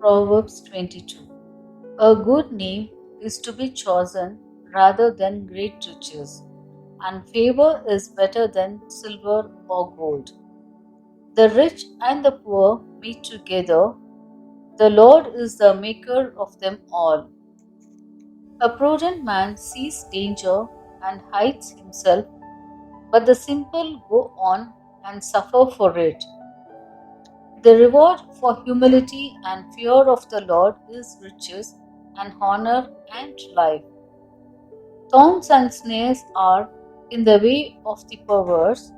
Proverbs 22. A good name is to be chosen rather than great riches, and favor is better than silver or gold. The rich and the poor meet together. The Lord is the maker of them all. A prudent man sees danger and hides himself, but the simple go on and suffer for it. The reward for humility and fear of the Lord is riches and honor and life. Thorns and snares are in the way of the perverse.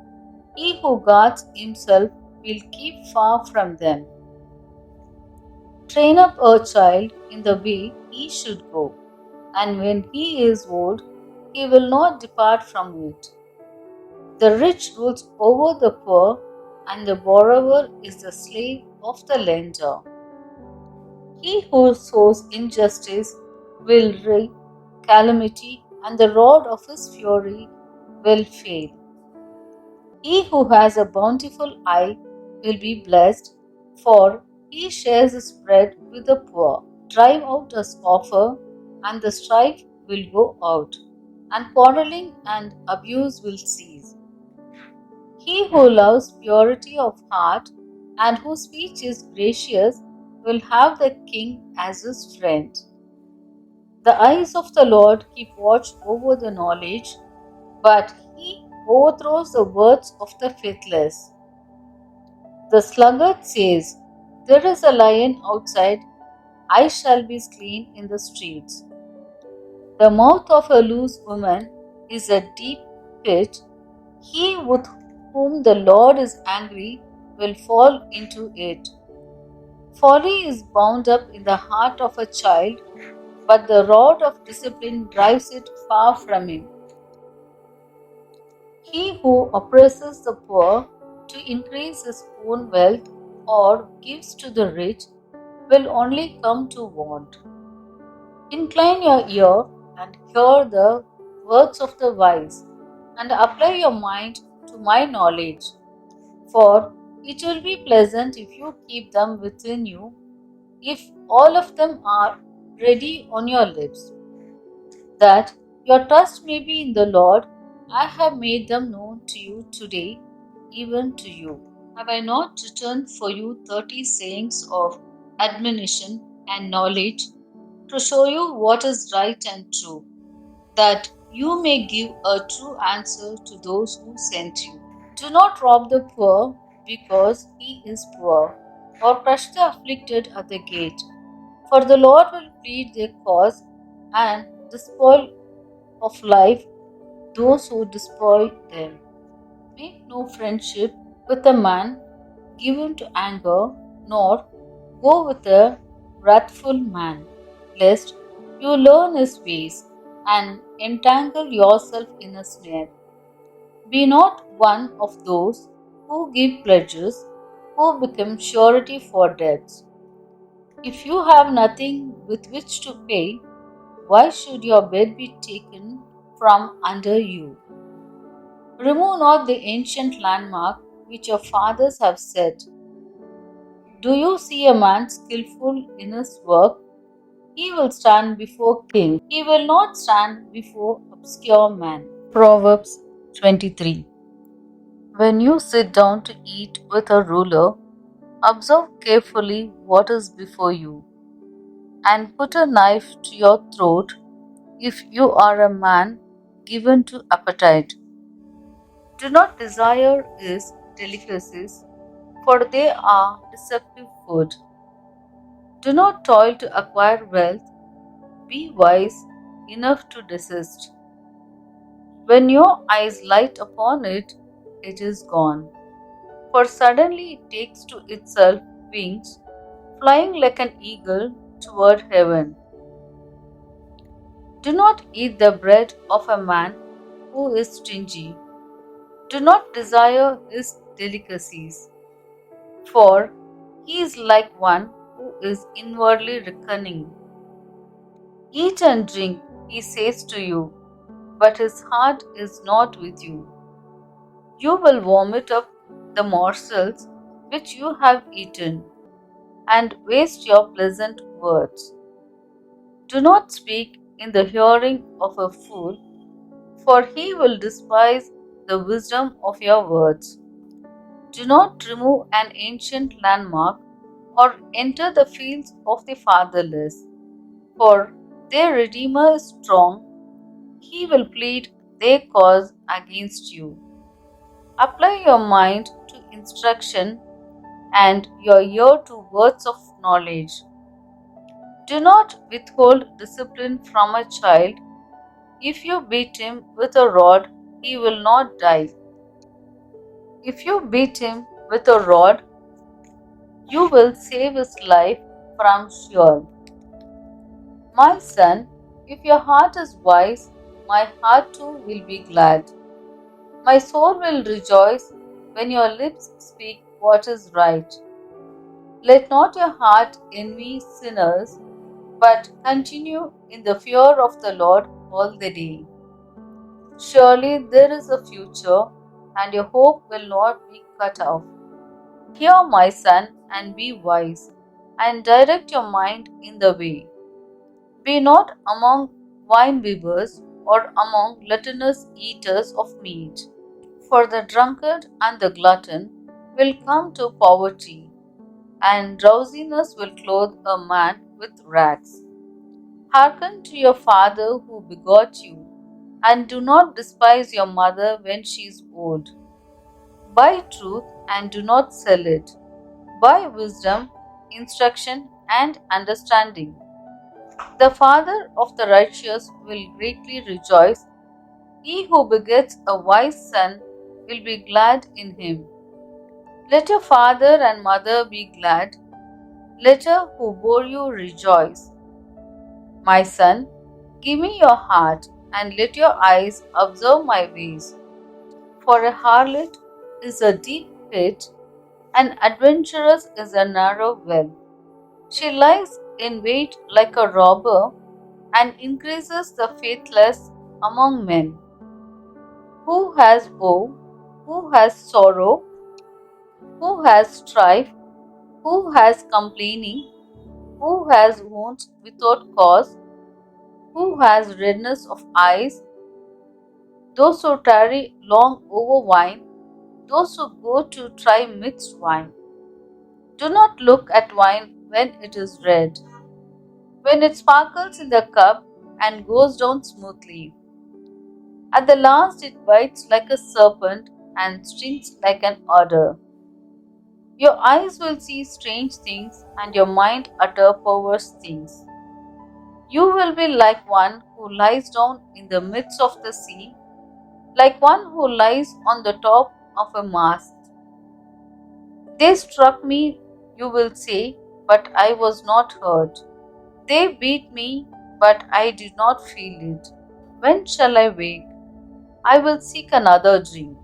He who guards himself will keep far from them. Train up a child in the way he should go, and when he is old, he will not depart from it. The rich rules over the poor, and the borrower is the slave of the lender. He who sows injustice will reap calamity, and the rod of his fury will fail. He who has a bountiful eye will be blessed, for he shares his bread with the poor. Drive out a scoffer, and the strife will go out, and quarreling and abuse will cease. He who loves purity of heart and whose speech is gracious will have the king as his friend. The eyes of the Lord keep watch over the knowledge, but he overthrows the words of the faithless. The sluggard says, "There is a lion outside, I shall be slain in the streets." The mouth of a loose woman is a deep pit. He with whom the Lord is angry will fall into it. Folly is bound up in the heart of a child, but the rod of discipline drives it far from him. He who oppresses the poor to increase his own wealth or gives to the rich will only come to want. Incline your ear and hear the words of the wise, and apply your mind to my knowledge. For it will be pleasant if you keep them within you, if all of them are ready on your lips. That your trust may be in the Lord, I have made them known to you today, even to you. Have I not written for you 30 sayings of admonition and knowledge to show you what is right and true, that you may give a true answer to those who sent you? Do not rob the poor because he is poor, or crush the afflicted at the gate, for the Lord will plead their cause and despoil of life those who despoil them. Make no friendship with a man given to anger, nor go with a wrathful man, lest you learn his ways and entangle yourself in a snare. Be not one of those who give pledges, who become surety for debts. If you have nothing with which to pay, why should your bed be taken from under you? Remove not the ancient landmark which your fathers have set. Do you see a man skillful in his work? He will stand before kings. He will not stand before obscure men. Proverbs 23. When you sit down to eat with a ruler, observe carefully what is before you, and put a knife to your throat if you are a man given to appetite. Do not desire his delicacies, for they are deceptive food. Do not toil to acquire wealth, be wise enough to desist. When your eyes light upon it, it is gone. For suddenly it takes to itself wings, flying like an eagle toward heaven. Do not eat the bread of a man who is stingy. Do not desire his delicacies, for he is like one who is inwardly reckoning. Eat and drink, he says to you, but his heart is not with you. You will vomit up the morsels which you have eaten, and waste your pleasant words. Do not speak in the hearing of a fool, for he will despise the wisdom of your words. Do not remove an ancient landmark or enter the fields of the fatherless, for their Redeemer is strong. He will plead their cause against you. Apply your mind to instruction and your ear to words of knowledge. Do not withhold discipline from a child. If you beat him with a rod, he will not die. If you beat him with a rod, you will save his life from Sheol. My son, if your heart is wise, my heart too will be glad. My soul will rejoice when your lips speak what is right. Let not your heart envy sinners, but continue in the fear of the Lord all the day. Surely there is a future, and your hope will not be cut off. Hear, my son, and be wise, and direct your mind in the way. Be not among winebibbers or among gluttonous eaters of meat, for the drunkard and the glutton will come to poverty, and drowsiness will clothe a man with rags. Hearken to your father who begot you, and do not despise your mother when she is old. Buy truth and do not sell it. Buy wisdom, instruction, and understanding. The father of the righteous will greatly rejoice. He who begets a wise son will be glad in him. Let your father and mother be glad. Let her who bore you rejoice. My son, give me your heart, and let your eyes observe my ways. For a harlot is a deep pit, and adventurous is a narrow well. She lies in wait like a robber, and increases the faithless among men. Who has woe? Who has sorrow? Who has strife? Who has complaining? Who has wounds without cause? Who has redness of eyes? Those who tarry long over wine, those who go to try mixed wine. Do not look at wine when it is red, when it sparkles in the cup and goes down smoothly. At the last it bites like a serpent and stings like an adder. Your eyes will see strange things, and your mind utter perverse things. You will be like one who lies down in the midst of the sea, like one who lies on the top of a mast. They struck me, you will say, but I was not hurt. They beat me, but I did not feel it. When shall I wake? I will seek another dream.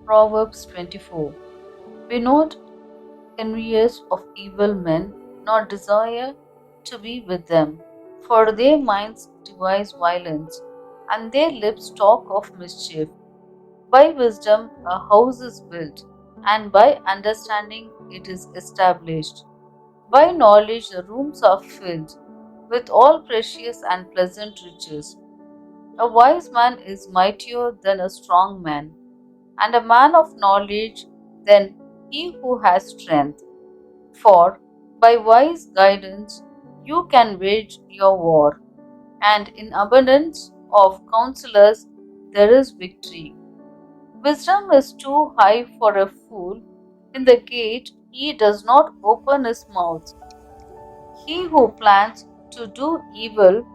Proverbs 24. Be not envious of evil men, nor desire to be with them, for their minds devise violence, and their lips talk of mischief. By wisdom a house is built, and by understanding it is established. By knowledge the rooms are filled with all precious and pleasant riches. A wise man is mightier than a strong man, and a man of knowledge than he who has strength. For by wise guidance you can wage your war, and in abundance of counselors there is victory. Wisdom is too high for a fool. In the gate he does not open his mouth. He who plans to do evil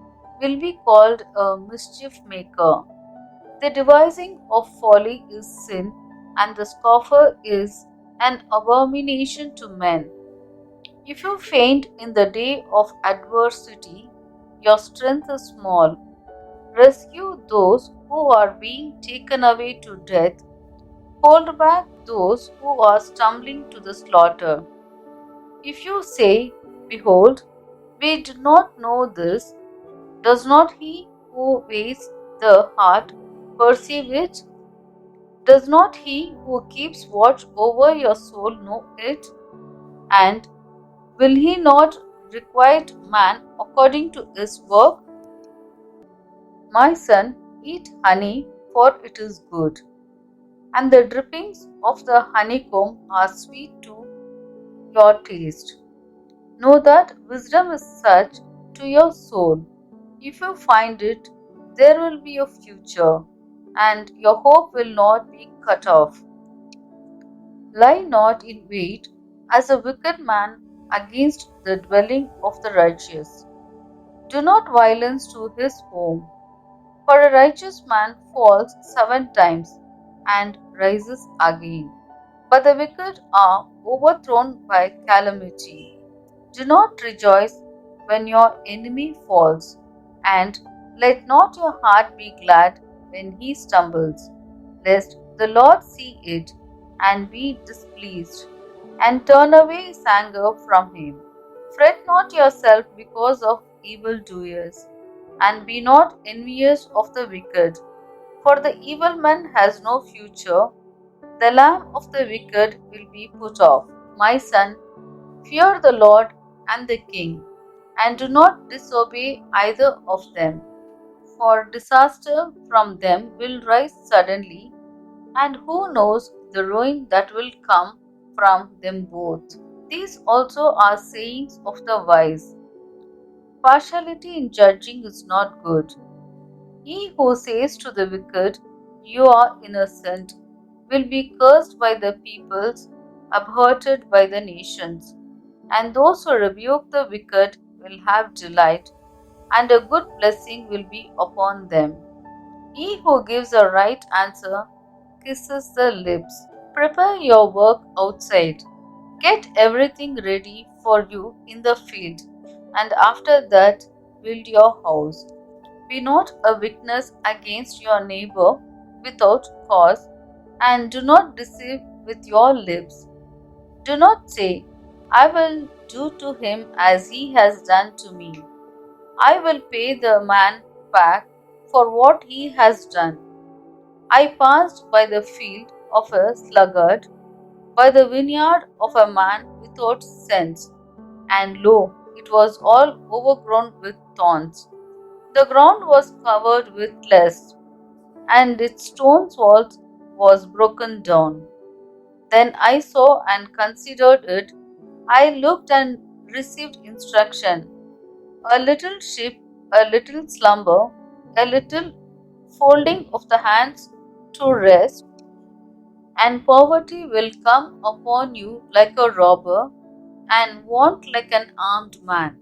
will be called a mischief maker. The devising of folly is sin, and the scoffer is an abomination to men. If you faint in the day of adversity, your strength is small. Rescue those who are being taken away to death. Hold back those who are stumbling to the slaughter. If you say, behold, we do not know this, does not he who weighs the heart perceive it? Does not he who keeps watch over your soul know it? And Will he not requite man according to his work? My son, eat honey, for it is good, and the drippings of the honeycomb are sweet to your taste. Know that wisdom is such to your soul. If you find it, there will be a future, and your hope will not be cut off. Lie not in wait as a wicked man against the dwelling of the righteous. Do not violence to his home, for a righteous man falls 7 times and rises again. But the wicked are overthrown by calamity. Do not rejoice when your enemy falls, and let not your heart be glad when he stumbles, lest the Lord see it and be displeased, and turn away his anger from him. Fret not yourself because of evildoers, and be not envious of the wicked, for the evil man has no future. The lamp of the wicked will be put off. My son, fear the Lord and the king, and do not disobey either of them, for disaster from them will rise suddenly, and who knows the ruin that will come from them both. These also are sayings of the wise. Partiality in judging is not good. He who says to the wicked, "You are innocent," will be cursed by the peoples, abhorred by the nations. And those who rebuke the wicked will have delight, and a good blessing will be upon them. He who gives a right answer kisses the lips. Prepare your work outside. Get everything ready for you in the field, and after that build your house. Be not a witness against your neighbor without cause, and do not deceive with your lips. Do not say, "I will do to him as he has done to me. I will pay the man back for what he has done." I passed by the field of a sluggard, by the vineyard of a man without sense, and lo, it was all overgrown with thorns. The ground was covered with dust, and its stone walls was broken down. Then I saw and considered it. I looked and received instruction. A little sheep, a little slumber, a little folding of the hands to rest, and poverty will come upon you like a robber, and want like an armed man.